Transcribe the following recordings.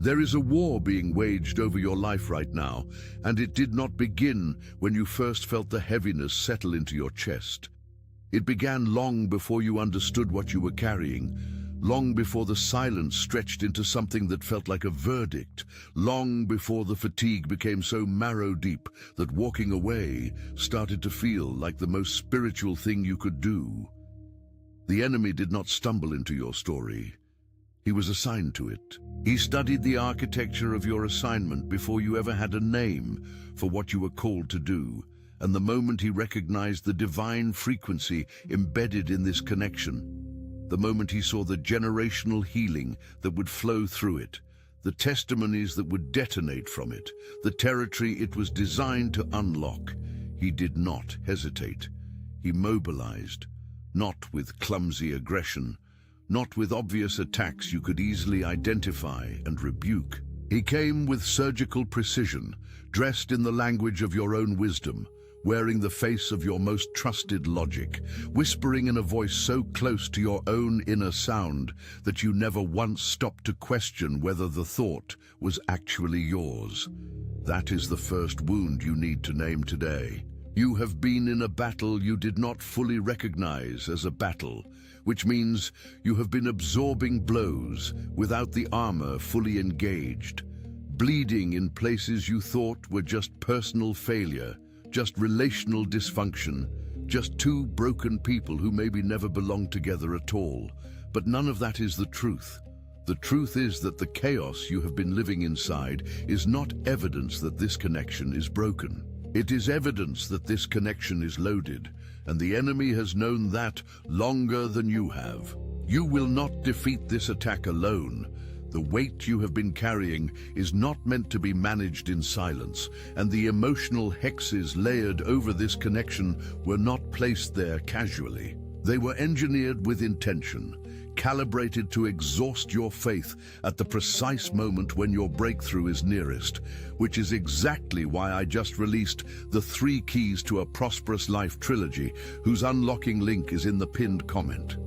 There is a war being waged over your life right now, and it did not begin when you first felt the heaviness settle into your chest. It began long before you understood what you were carrying, long before the silence stretched into something that felt like a verdict, long before the fatigue became so marrow-deep that walking away started to feel like the most spiritual thing you could do. The enemy did not stumble into your story. He was assigned to it. He studied the architecture of your assignment before you ever had a name for what you were called to do, and the moment he recognized the divine frequency embedded in this connection, the moment he saw the generational healing that would flow through it, the testimonies that would detonate from it, the territory it was designed to unlock, he did not hesitate. He mobilized, not with clumsy aggression, not with obvious attacks you could easily identify and rebuke. He came with surgical precision, dressed in the language of your own wisdom, wearing the face of your most trusted logic, whispering in a voice so close to your own inner sound that you never once stopped to question whether the thought was actually yours. That is the first wound you need to name today. You have been in a battle you did not fully recognize as a battle, which means you have been absorbing blows without the armor fully engaged, bleeding in places you thought were just personal failure, just relational dysfunction, just two broken people who maybe never belonged together at all. But none of that is the truth. The truth is that the chaos you have been living inside is not evidence that this connection is broken. It is evidence that this connection is loaded, and the enemy has known that longer than you have. You will not defeat this attack alone. The weight you have been carrying is not meant to be managed in silence, and the emotional hexes layered over this connection were not placed there casually. They were engineered with intention, calibrated to exhaust your faith at the precise moment when your breakthrough is nearest, which is exactly why I just released the 3 Keys to a Prosperous Life trilogy, whose unlocking link is in the pinned comment.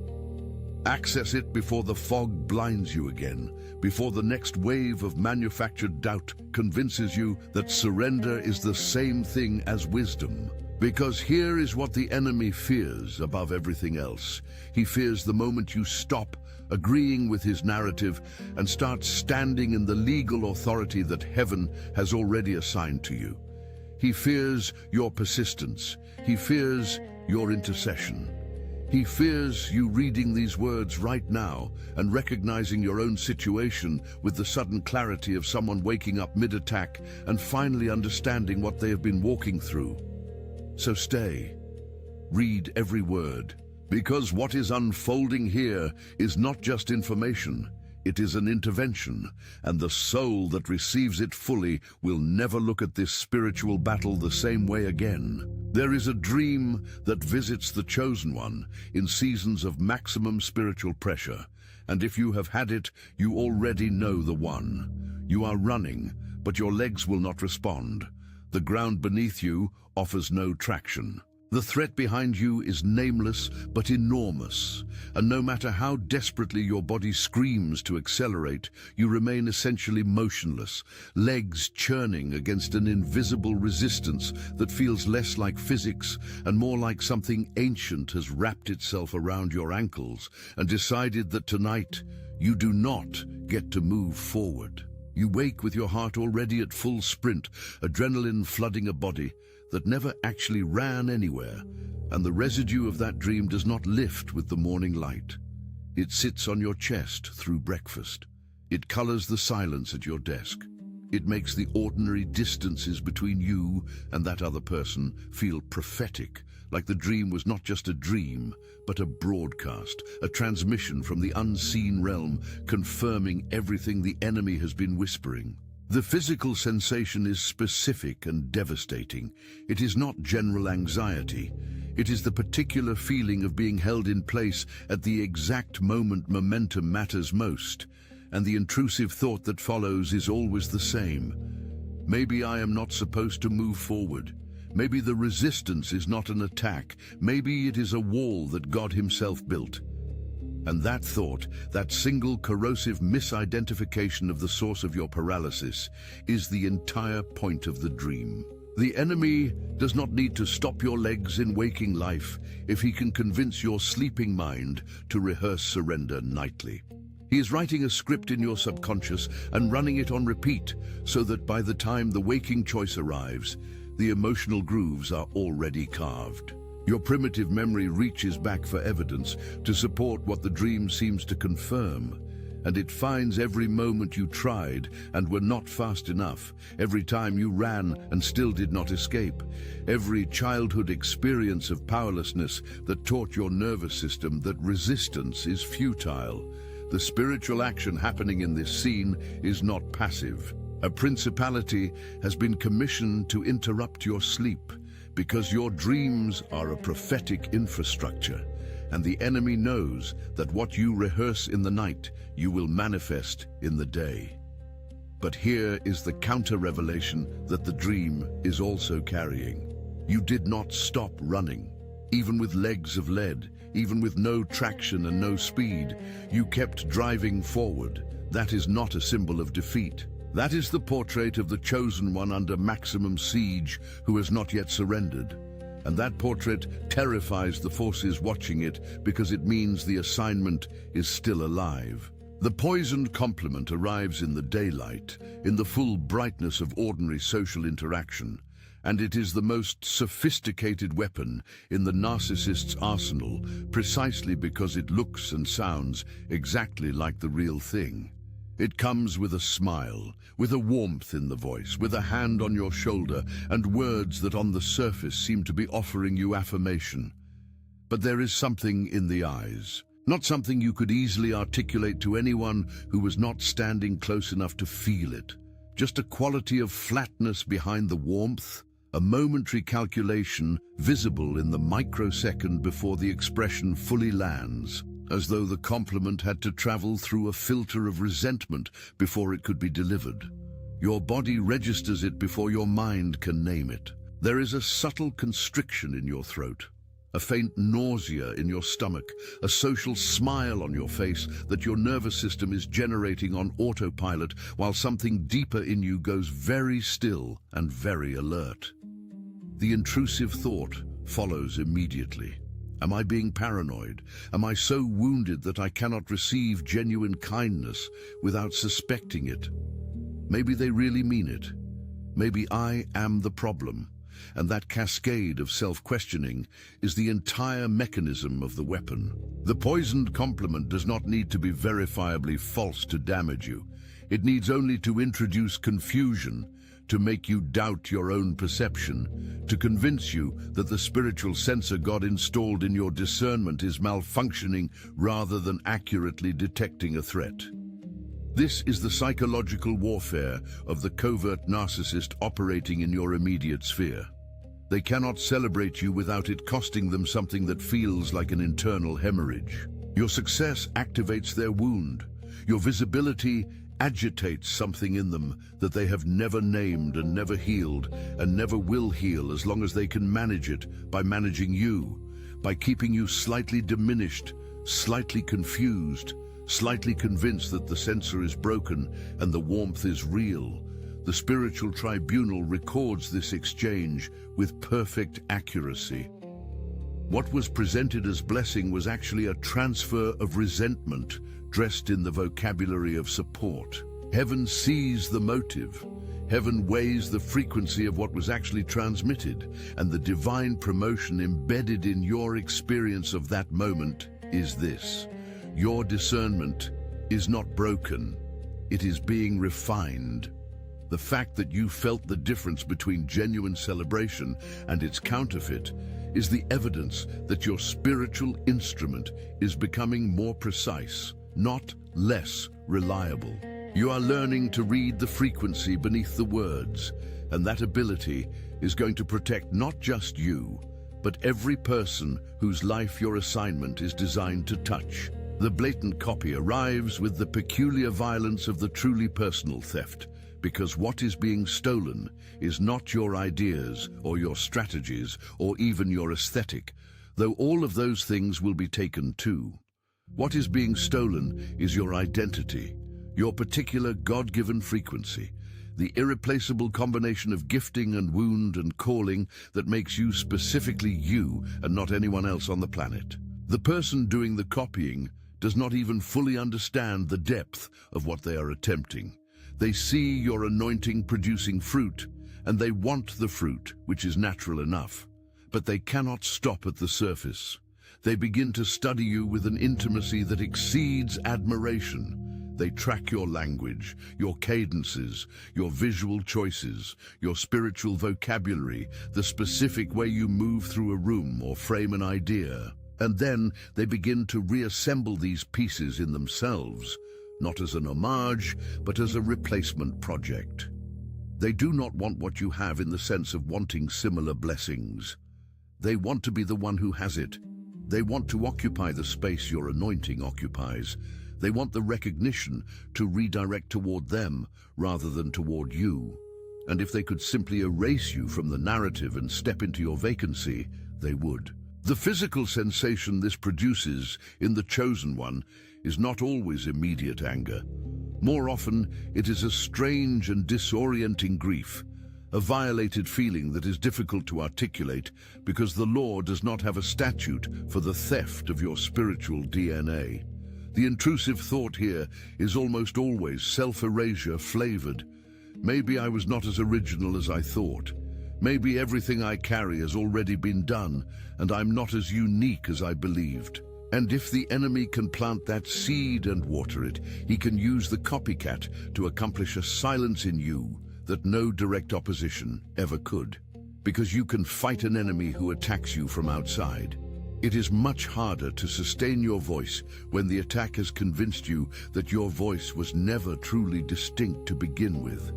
Access it before the fog blinds you again, before the next wave of manufactured doubt convinces you that surrender is the same thing as wisdom. Because here is what the enemy fears above everything else. He fears the moment you stop agreeing with his narrative and start standing in the legal authority that heaven has already assigned to you. He fears your persistence. He fears your intercession. He fears you reading these words right now and recognizing your own situation with the sudden clarity of someone waking up mid-attack and finally understanding what they have been walking through. So stay, read every word, because what is unfolding here is not just information, it is an intervention, and the soul that receives it fully will never look at this spiritual battle the same way again. There is a dream that visits the chosen one in seasons of maximum spiritual pressure, and if you have had it, you already know the one. You are running, but your legs will not respond. The ground beneath you offers no traction. The threat behind you is nameless but enormous, and no matter how desperately your body screams to accelerate, you remain essentially motionless, legs churning against an invisible resistance that feels less like physics and more like something ancient has wrapped itself around your ankles and decided that tonight you do not get to move forward. You wake with your heart already at full sprint, adrenaline flooding a body that never actually ran anywhere, and the residue of that dream does not lift with the morning light. It sits on your chest through breakfast. It colors the silence at your desk. It makes the ordinary distances between you and that other person feel prophetic, like the dream was not just a dream, but a broadcast, a transmission from the unseen realm, confirming everything the enemy has been whispering. The physical sensation is specific and devastating. It is not general anxiety. It is the particular feeling of being held in place at the exact moment momentum matters most, and the intrusive thought that follows is always the same. Maybe I am not supposed to move forward. Maybe the resistance is not an attack. Maybe it is a wall that God himself built. And that thought, that single corrosive misidentification of the source of your paralysis, is the entire point of the dream. The enemy does not need to stop your legs in waking life if he can convince your sleeping mind to rehearse surrender nightly. He is writing a script in your subconscious and running it on repeat so that by the time the waking choice arrives, the emotional grooves are already carved. Your primitive memory reaches back for evidence to support what the dream seems to confirm, and it finds every moment you tried and were not fast enough, every time you ran and still did not escape, every childhood experience of powerlessness that taught your nervous system that resistance is futile. The spiritual action happening in this scene is not passive. A principality has been commissioned to interrupt your sleep, because your dreams are a prophetic infrastructure, and the enemy knows that what you rehearse in the night, you will manifest in the day. But here is the counter-revelation that the dream is also carrying. You did not stop running. Even with legs of lead, even with no traction and no speed, you kept driving forward. That is not a symbol of defeat. That is the portrait of the chosen one under maximum siege who has not yet surrendered. And that portrait terrifies the forces watching it because it means the assignment is still alive. The poisoned complement arrives in the daylight, in the full brightness of ordinary social interaction, and it is the most sophisticated weapon in the narcissist's arsenal precisely because it looks and sounds exactly like the real thing. It comes with a smile, with a warmth in the voice, with a hand on your shoulder, and words that on the surface seem to be offering you affirmation. But there is something in the eyes, not something you could easily articulate to anyone who was not standing close enough to feel it. Just a quality of flatness behind the warmth, a momentary calculation visible in the microsecond before the expression fully lands, as though the compliment had to travel through a filter of resentment before it could be delivered. Your body registers it before your mind can name it. There is a subtle constriction in your throat, a faint nausea in your stomach, a social smile on your face that your nervous system is generating on autopilot while something deeper in you goes very still and very alert. The intrusive thought follows immediately. Am I being paranoid? Am I so wounded that I cannot receive genuine kindness without suspecting it? Maybe they really mean it. Maybe I am the problem, and that cascade of self-questioning is the entire mechanism of the weapon. The poisoned compliment does not need to be verifiably false to damage you. It needs only to introduce confusion, to make you doubt your own perception, to convince you that the spiritual sensor God installed in your discernment is malfunctioning rather than accurately detecting a threat. This is the psychological warfare of the covert narcissist operating in your immediate sphere. They cannot celebrate you without it costing them something that feels like an internal hemorrhage. Your success activates their wound. Your visibility agitates something in them that they have never named and never healed and never will heal as long as they can manage it by managing you, by keeping you slightly diminished, slightly confused, slightly convinced that the sensor is broken and the warmth is real. The spiritual tribunal records this exchange with perfect accuracy. What was presented as blessing was actually a transfer of resentment dressed in the vocabulary of support. Heaven sees the motive. Heaven weighs the frequency of what was actually transmitted, and the divine promotion embedded in your experience of that moment is this: your discernment is not broken, it is being refined. The fact that you felt the difference between genuine celebration and its counterfeit is the evidence that your spiritual instrument is becoming more precise, not less reliable. You are learning to read the frequency beneath the words, and that ability is going to protect not just you, but every person whose life your assignment is designed to touch. The blatant copy arrives with the peculiar violence of the truly personal theft, because what is being stolen is not your ideas or your strategies or even your aesthetic, though all of those things will be taken too. What is being stolen is your identity, your particular God-given frequency, the irreplaceable combination of gifting and wound and calling that makes you specifically you and not anyone else on the planet. The person doing the copying does not even fully understand the depth of what they are attempting. They see your anointing producing fruit, and they want the fruit, which is natural enough. But they cannot stop at the surface. They begin to study you with an intimacy that exceeds admiration. They track your language, your cadences, your visual choices, your spiritual vocabulary, the specific way you move through a room or frame an idea. And then they begin to reassemble these pieces in themselves, not as an homage, but as a replacement project. They do not want what you have in the sense of wanting similar blessings. They want to be the one who has it. They want to occupy the space your anointing occupies. They want the recognition to redirect toward them rather than toward you. And if they could simply erase you from the narrative and step into your vacancy, they would. The physical sensation this produces in the chosen one is not always immediate anger. More often, it is a strange and disorienting grief, a violated feeling that is difficult to articulate because the law does not have a statute for the theft of your spiritual DNA. The intrusive thought here is almost always self-erasure flavored. Maybe I was not as original as I thought. Maybe everything I carry has already been done, and I'm not as unique as I believed. And if the enemy can plant that seed and water it, he can use the copycat to accomplish a silence in you that no direct opposition ever could. Because you can fight an enemy who attacks you from outside. It is much harder to sustain your voice when the attack has convinced you that your voice was never truly distinct to begin with.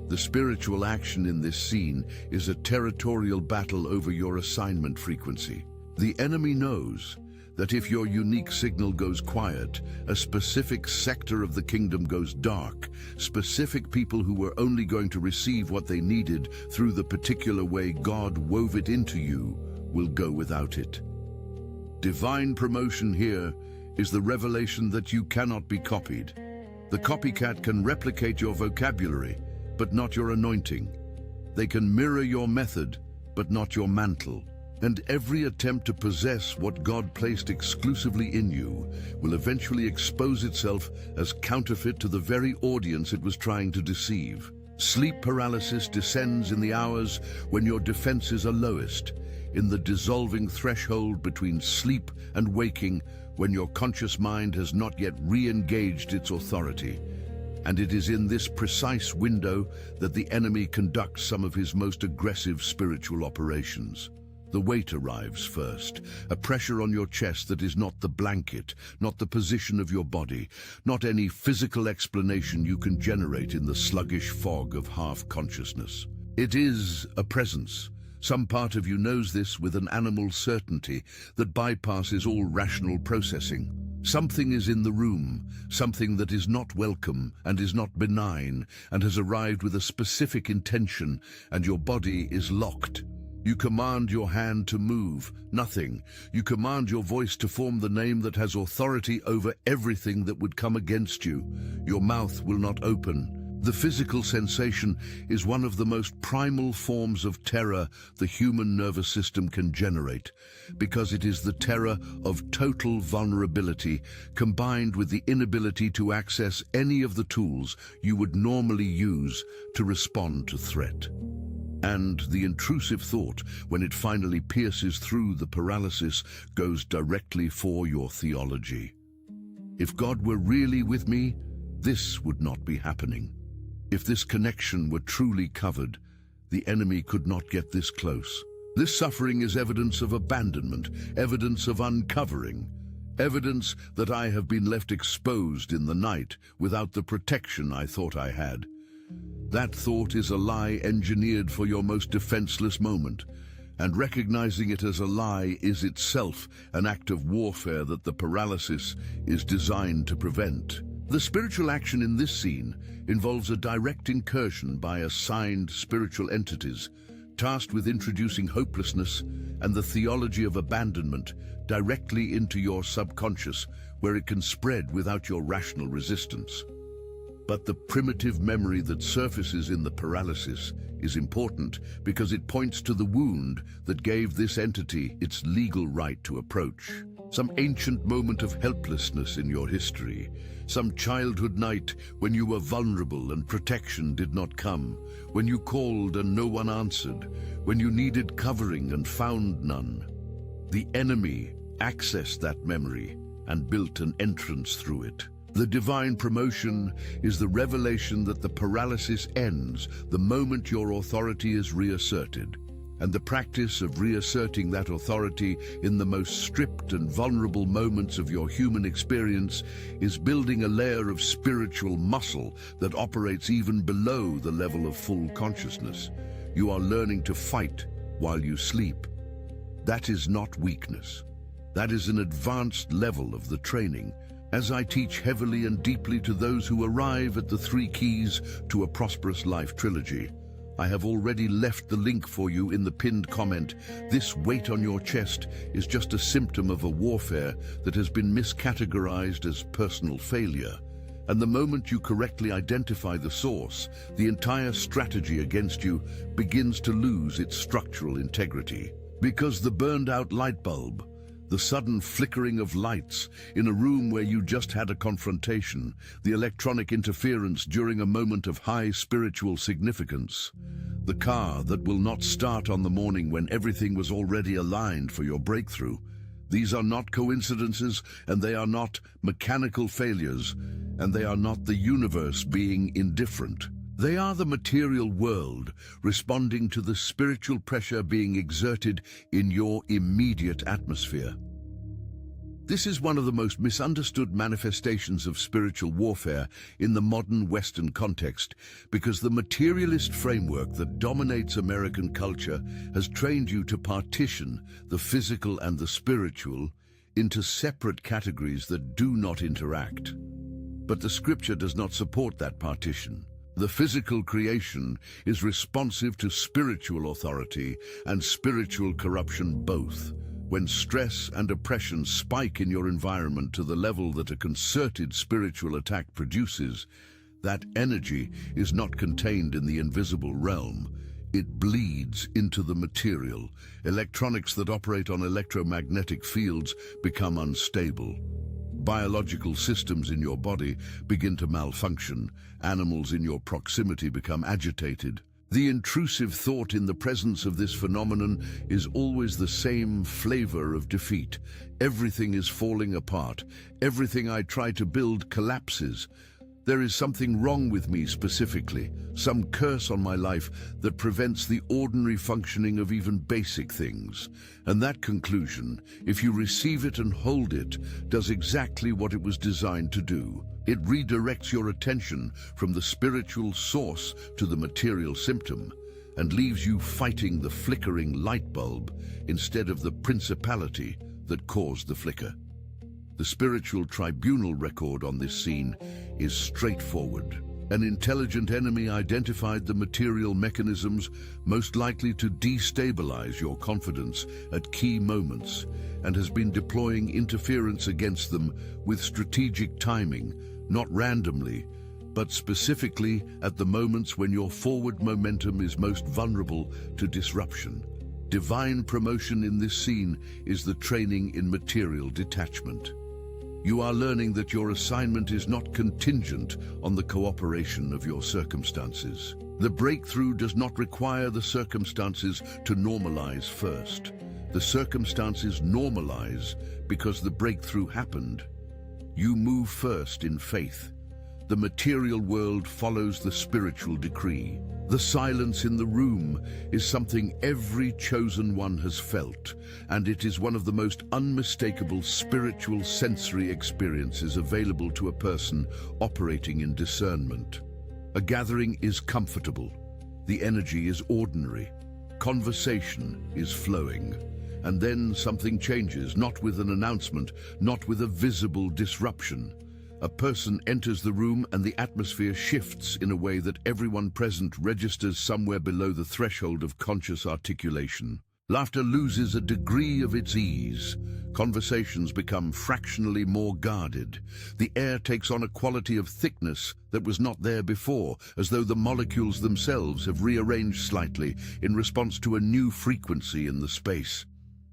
The spiritual action in this scene is a territorial battle over your assignment frequency. The enemy knows that if your unique signal goes quiet, a specific sector of the kingdom goes dark. Specific people who were only going to receive what they needed through the particular way God wove it into you will go without it. Divine promotion here is the revelation that you cannot be copied. The copycat can replicate your vocabulary, but not your anointing. They can mirror your method, but not your mantle. And every attempt to possess what God placed exclusively in you will eventually expose itself as counterfeit to the very audience it was trying to deceive. Sleep paralysis descends in the hours when your defenses are lowest, in the dissolving threshold between sleep and waking, when your conscious mind has not yet re-engaged its authority. And it is in this precise window that the enemy conducts some of his most aggressive spiritual operations. The weight arrives first, a pressure on your chest that is not the blanket, not the position of your body, not any physical explanation you can generate in the sluggish fog of half-consciousness. It is a presence. Some part of you knows this with an animal certainty that bypasses all rational processing. Something is in the room, something that is not welcome and is not benign and has arrived with a specific intention, and your body is locked. You command your hand to move, nothing. You command your voice to form the name that has authority over everything that would come against you. Your mouth will not open. The physical sensation is one of the most primal forms of terror the human nervous system can generate, because it is the terror of total vulnerability combined with the inability to access any of the tools you would normally use to respond to threat. And the intrusive thought, when it finally pierces through the paralysis, goes directly for your theology. If God were really with me, this would not be happening. If this connection were truly covered, the enemy could not get this close. This suffering is evidence of abandonment, evidence of uncovering, evidence that I have been left exposed in the night without the protection I thought I had. That thought is a lie engineered for your most defenseless moment, and recognizing it as a lie is itself an act of warfare that the paralysis is designed to prevent. The spiritual action in this scene involves a direct incursion by assigned spiritual entities, tasked with introducing hopelessness and the theology of abandonment directly into your subconscious, where it can spread without your rational resistance. But the primitive memory that surfaces in the paralysis is important because it points to the wound that gave this entity its legal right to approach. Some ancient moment of helplessness in your history, some childhood night when you were vulnerable and protection did not come, when you called and no one answered, when you needed covering and found none. The enemy accessed that memory and built an entrance through it. The divine promotion is the revelation that the paralysis ends the moment your authority is reasserted, and the practice of reasserting that authority in the most stripped and vulnerable moments of your human experience is building a layer of spiritual muscle that operates even below the level of full consciousness. You are learning to fight while you sleep. That is not weakness. That is an advanced level of the training. As I teach heavily and deeply to those who arrive at the 3 keys to a prosperous life trilogy, I have already left the link for you in the pinned comment. This weight on your chest is just a symptom of a warfare that has been miscategorized as personal failure. And the moment you correctly identify the source, the entire strategy against you begins to lose its structural integrity. Because the burned-out light bulb, the sudden flickering of lights in a room where you just had a confrontation, the electronic interference during a moment of high spiritual significance, the car that will not start on the morning when everything was already aligned for your breakthrough. These are not coincidences, and they are not mechanical failures, and they are not the universe being indifferent. They are the material world responding to the spiritual pressure being exerted in your immediate atmosphere. This is one of the most misunderstood manifestations of spiritual warfare in the modern Western context, because the materialist framework that dominates American culture has trained you to partition the physical and the spiritual into separate categories that do not interact. But the scripture does not support that partition. The physical creation is responsive to spiritual authority and spiritual corruption both. When stress and oppression spike in your environment to the level that a concerted spiritual attack produces, that energy is not contained in the invisible realm. It bleeds into the material. Electronics that operate on electromagnetic fields become unstable. Biological systems in your body begin to malfunction. Animals in your proximity become agitated. The intrusive thought in the presence of this phenomenon is always the same flavor of defeat. Everything is falling apart. Everything I try to build collapses. There is something wrong with me specifically, some curse on my life that prevents the ordinary functioning of even basic things. And that conclusion, if you receive it and hold it, does exactly what it was designed to do. It redirects your attention from the spiritual source to the material symptom, and leaves you fighting the flickering light bulb instead of the principality that caused the flicker. The spiritual tribunal record on this scene is straightforward. An intelligent enemy identified the material mechanisms most likely to destabilize your confidence at key moments and has been deploying interference against them with strategic timing, not randomly, but specifically at the moments when your forward momentum is most vulnerable to disruption. Divine promotion in this scene is the training in material detachment. You are learning that your assignment is not contingent on the cooperation of your circumstances. The breakthrough does not require the circumstances to normalize first. The circumstances normalize because the breakthrough happened. You move first in faith. The material world follows the spiritual decree. The silence in the room is something every chosen one has felt, and it is one of the most unmistakable spiritual sensory experiences available to a person operating in discernment. A gathering is comfortable. The energy is ordinary. Conversation is flowing. And then something changes, not with an announcement, not with a visible disruption. A person enters the room and the atmosphere shifts in a way that everyone present registers somewhere below the threshold of conscious articulation. Laughter loses a degree of its ease. Conversations become fractionally more guarded. The air takes on a quality of thickness that was not there before, as though the molecules themselves have rearranged slightly in response to a new frequency in the space.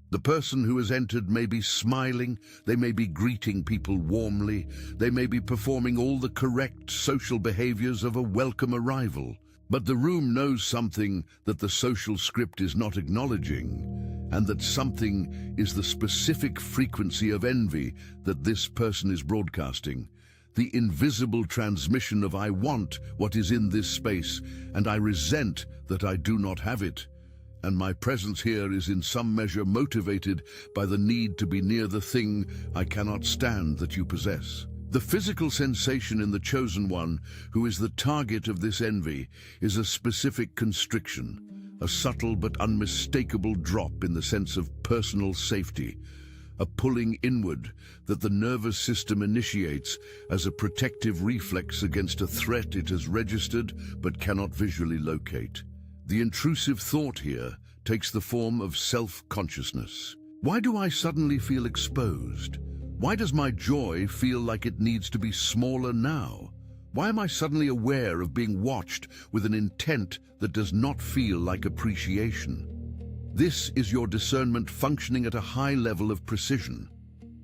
The person who has entered may be smiling, they may be greeting people warmly, they may be performing all the correct social behaviors of a welcome arrival. But the room knows something that the social script is not acknowledging, and that something is the specific frequency of envy that this person is broadcasting. The invisible transmission of "I want what is in this space, and I resent that I do not have it. And my presence here is in some measure motivated by the need to be near the thing I cannot stand that you possess." The physical sensation in the chosen one, who is the target of this envy, is a specific constriction, a subtle but unmistakable drop in the sense of personal safety, a pulling inward that the nervous system initiates as a protective reflex against a threat it has registered but cannot visually locate. The intrusive thought here takes the form of self-consciousness. Why do I suddenly feel exposed? Why does my joy feel like it needs to be smaller now? Why am I suddenly aware of being watched with an intent that does not feel like appreciation? This is your discernment functioning at a high level of precision.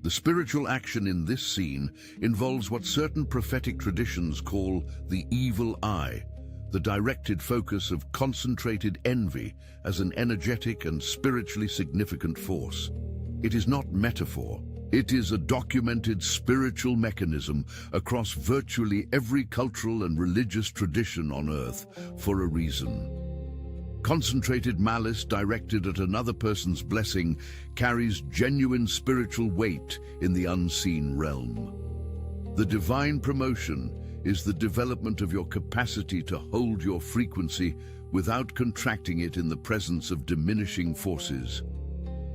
The spiritual action in this scene involves what certain prophetic traditions call the evil eye, the directed focus of concentrated envy as an energetic and spiritually significant force. It is not metaphor. It is a documented spiritual mechanism across virtually every cultural and religious tradition on Earth for a reason. Concentrated malice directed at another person's blessing carries genuine spiritual weight in the unseen realm. The divine promotion is the development of your capacity to hold your frequency without contracting it in the presence of diminishing forces.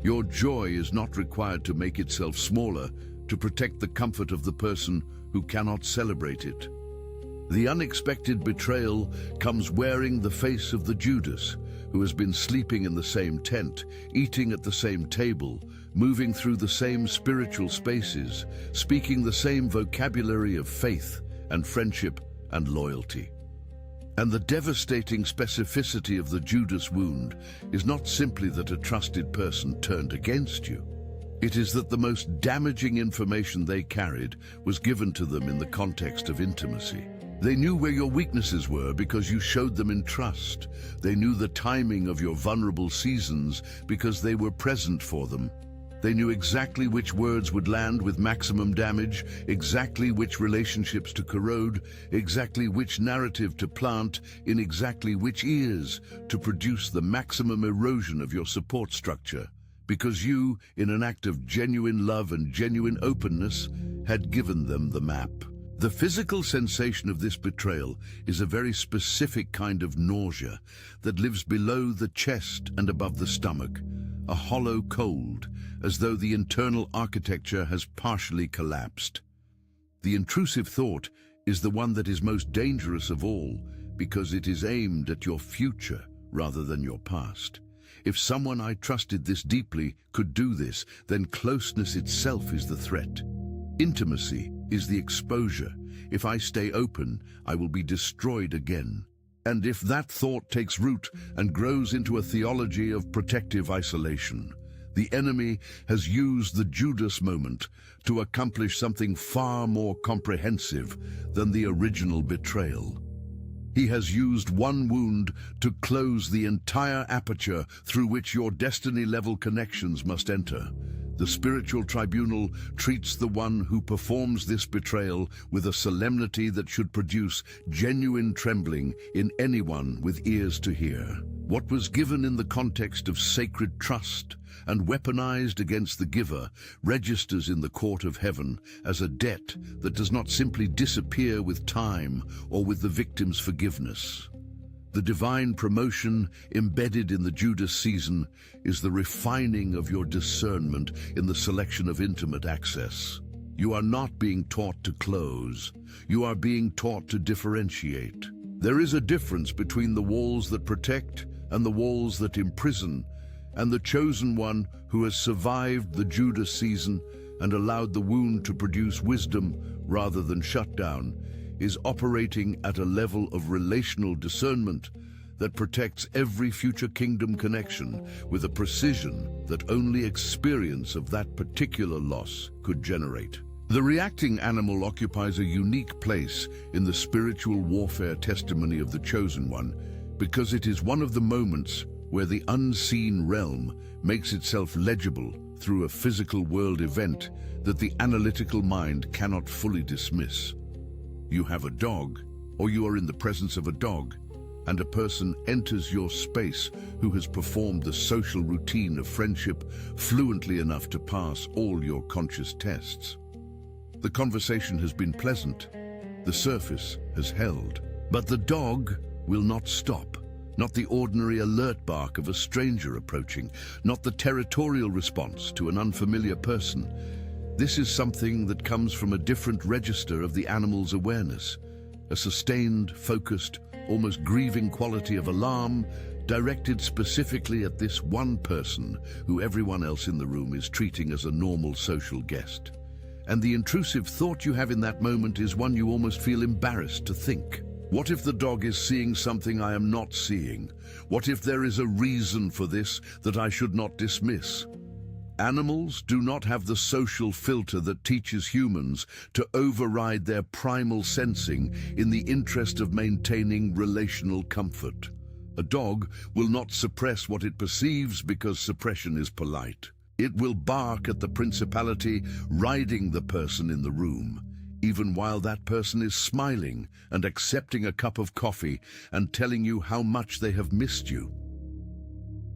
Your joy is not required to make itself smaller to protect the comfort of the person who cannot celebrate it. The unexpected betrayal comes wearing the face of the Judas, who has been sleeping in the same tent, eating at the same table, moving through the same spiritual spaces, speaking the same vocabulary of faith and friendship and loyalty. And the devastating specificity of the Judas wound is not simply that a trusted person turned against you. It is that the most damaging information they carried was given to them in the context of intimacy. They knew where your weaknesses were because you showed them in trust. They knew the timing of your vulnerable seasons because they were present for them. They knew exactly which words would land with maximum damage, exactly which relationships to corrode, exactly which narrative to plant in exactly which ears to produce the maximum erosion of your support structure, because you, in an act of genuine love and genuine openness, had given them the map. The physical sensation of this betrayal is a very specific kind of nausea that lives below the chest and above the stomach, a hollow cold, as though the internal architecture has partially collapsed. The intrusive thought is the one that is most dangerous of all because it is aimed at your future rather than your past. If someone I trusted this deeply could do this, then closeness itself is the threat. Intimacy is the exposure. If I stay open, I will be destroyed again. And if that thought takes root and grows into a theology of protective isolation, the enemy has used the Judas moment to accomplish something far more comprehensive than the original betrayal. He has used one wound to close the entire aperture through which your destiny-level connections must enter. The spiritual tribunal treats the one who performs this betrayal with a solemnity that should produce genuine trembling in anyone with ears to hear. What was given in the context of sacred trust and weaponized against the giver registers in the court of heaven as a debt that does not simply disappear with time or with the victim's forgiveness. The divine promotion embedded in the Judas season is the refining of your discernment in the selection of intimate access. You are not being taught to close. You are being taught to differentiate. There is a difference between the walls that protect and the walls that imprison, and the chosen one who has survived the Judas season and allowed the wound to produce wisdom rather than shutdown is operating at a level of relational discernment that protects every future kingdom connection with a precision that only experience of that particular loss could generate. The reacting animal occupies a unique place in the spiritual warfare testimony of the Chosen One because it is one of the moments where the unseen realm makes itself legible through a physical world event that the analytical mind cannot fully dismiss. You have a dog, or you are in the presence of a dog, and a person enters your space who has performed the social routine of friendship fluently enough to pass all your conscious tests. The conversation has been pleasant, the surface has held, but the dog will not stop. Not the ordinary alert bark of a stranger approaching, not the territorial response to an unfamiliar person. This is something that comes from a different register of the animal's awareness, a sustained, focused, almost grieving quality of alarm directed specifically at this one person who everyone else in the room is treating as a normal social guest. And the intrusive thought you have in that moment is one you almost feel embarrassed to think. What if the dog is seeing something I am not seeing? What if there is a reason for this that I should not dismiss? Animals do not have the social filter that teaches humans to override their primal sensing in the interest of maintaining relational comfort. A dog will not suppress what it perceives because suppression is polite. It will bark at the principality riding the person in the room, even while that person is smiling and accepting a cup of coffee and telling you how much they have missed you.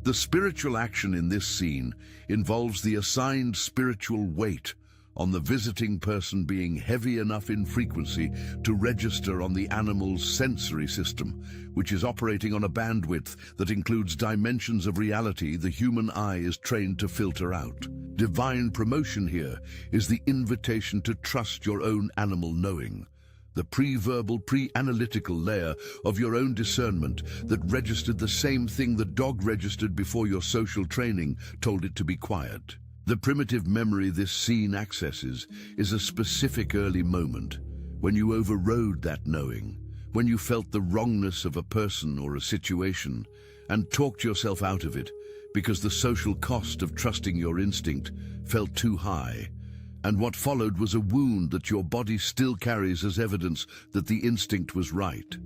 The spiritual action in this scene involves the assigned spiritual weight on the visiting person being heavy enough in frequency to register on the animal's sensory system, which is operating on a bandwidth that includes dimensions of reality the human eye is trained to filter out. Divine promotion here is the invitation to trust your own animal knowing, the pre-verbal, pre-analytical layer of your own discernment that registered the same thing the dog registered before your social training told it to be quiet. The primitive memory this scene accesses is a specific early moment when you overrode that knowing, when you felt the wrongness of a person or a situation and talked yourself out of it because the social cost of trusting your instinct felt too high. And what followed was a wound that your body still carries as evidence that the instinct was right.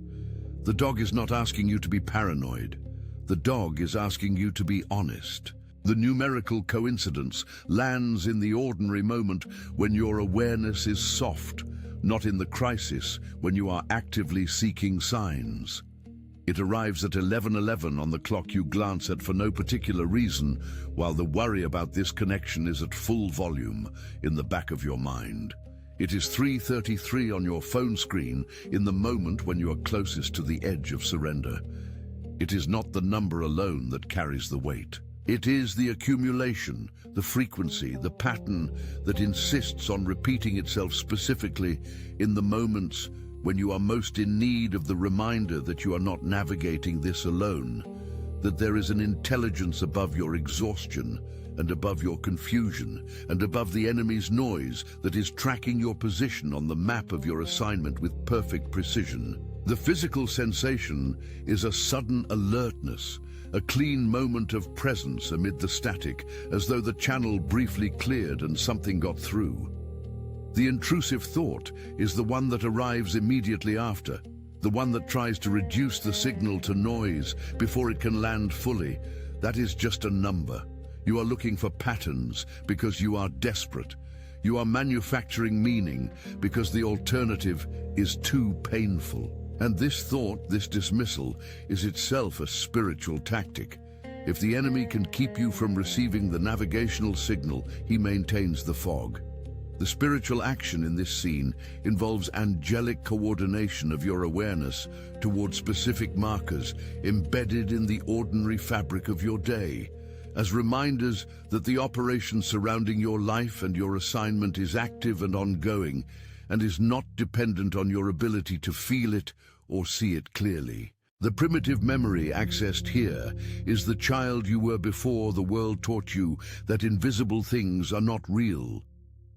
The dog is not asking you to be paranoid. The dog is asking you to be honest. The numerical coincidence lands in the ordinary moment when your awareness is soft, not in the crisis when you are actively seeking signs. It arrives at 11:11 on the clock you glance at for no particular reason, while the worry about this connection is at full volume in the back of your mind. It is 3:33 on your phone screen in the moment when you are closest to the edge of surrender. It is not the number alone that carries the weight. It is the accumulation, the frequency, the pattern that insists on repeating itself specifically in the moments when you are most in need of the reminder that you are not navigating this alone, that there is an intelligence above your exhaustion and above your confusion and above the enemy's noise that is tracking your position on the map of your assignment with perfect precision. The physical sensation is a sudden alertness, a clean moment of presence amid the static, as though the channel briefly cleared and something got through. The intrusive thought is the one that arrives immediately after, the one that tries to reduce the signal to noise before it can land fully. That is just a number. You are looking for patterns because you are desperate. You are manufacturing meaning because the alternative is too painful. And this thought, this dismissal, is itself a spiritual tactic. If the enemy can keep you from receiving the navigational signal, he maintains the fog. The spiritual action in this scene involves angelic coordination of your awareness toward specific markers embedded in the ordinary fabric of your day. as reminders that the operation surrounding your life and your assignment is active and ongoing and is not dependent on your ability to feel it or see it clearly. The primitive memory accessed here is the child you were before the world taught you that invisible things are not real.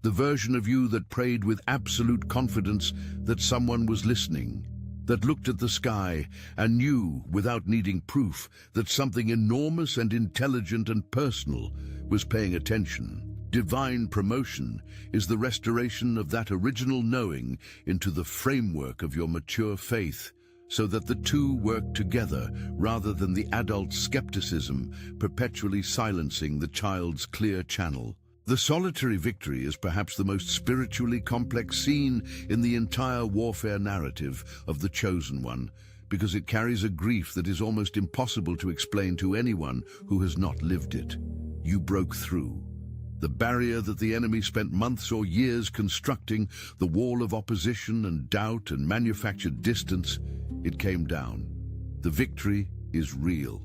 The version of you that prayed with absolute confidence that someone was listening, that looked at the sky and knew, without needing proof, that something enormous and intelligent and personal was paying attention. Divine promotion is the restoration of that original knowing into the framework of your mature faith, so that the two work together rather than the adult skepticism perpetually silencing the child's clear channel. The solitary victory is perhaps the most spiritually complex scene in the entire warfare narrative of the Chosen One, because it carries a grief that is almost impossible to explain to anyone who has not lived it. You broke through. The barrier that the enemy spent months or years constructing, the wall of opposition and doubt and manufactured distance, it came down. The victory is real.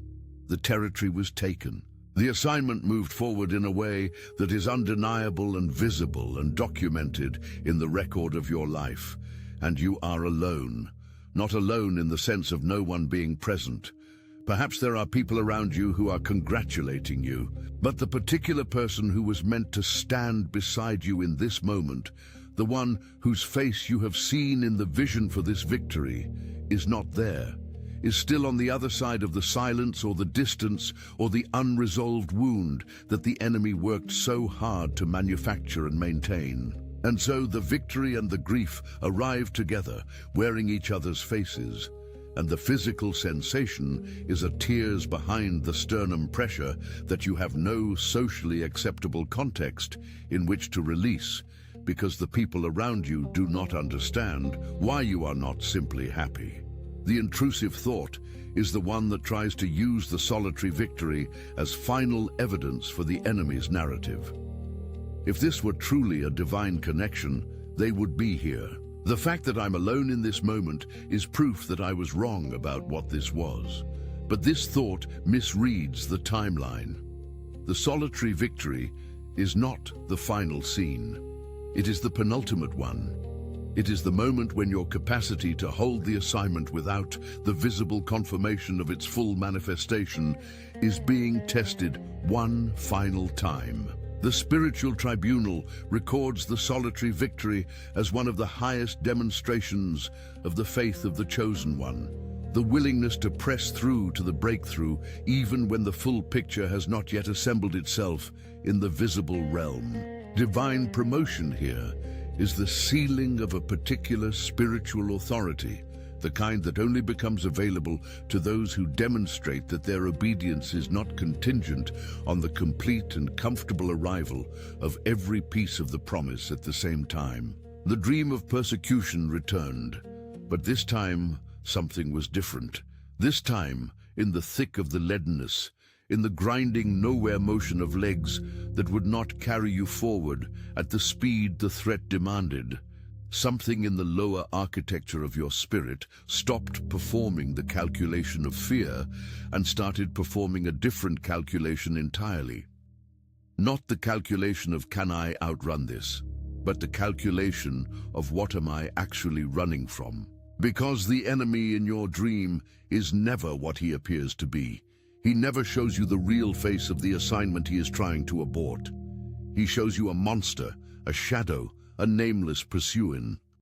The territory was taken. The assignment moved forward in a way that is undeniable and visible and documented in the record of your life. And you are alone. Not alone in the sense of no one being present. Perhaps there are people around you who are congratulating you, but the particular person who was meant to stand beside you in this moment, the one whose face you have seen in the vision for this victory, is not there, is still on the other side of the silence or the distance or the unresolved wound that the enemy worked so hard to manufacture and maintain. And so the victory and the grief arrive together, wearing each other's faces. And the physical sensation is a tears behind the sternum pressure that you have no socially acceptable context in which to release, because the people around you do not understand why you are not simply happy. The intrusive thought is the one that tries to use the solitary victory as final evidence for the enemy's narrative. If this were truly a divine connection, they would be here. The fact that I'm alone in this moment is proof that I was wrong about what this was. But this thought misreads the timeline. The solitary victory is not the final scene. It is the penultimate one. It is the moment when your capacity to hold the assignment without the visible confirmation of its full manifestation is being tested one final time. The spiritual tribunal records the solitary victory as one of the highest demonstrations of the faith of the Chosen One, the willingness to press through to the breakthrough even when the full picture has not yet assembled itself in the visible realm. Divine promotion here is the sealing of a particular spiritual authority, the kind that only becomes available to those who demonstrate that their obedience is not contingent on the complete and comfortable arrival of every piece of the promise at the same time. The dream of persecution returned, but this time something was different. This time, in the thick of the leadenness, in the grinding nowhere motion of legs that would not carry you forward at the speed the threat demanded, something in the lower architecture of your spirit stopped performing the calculation of fear and started performing a different calculation entirely. Not the calculation of can I outrun this, but the calculation of what am I actually running from. Because the enemy in your dream is never what he appears to be. He never shows you the real face of the assignment he is trying to abort. He shows you a monster, a shadow, a nameless pursuing.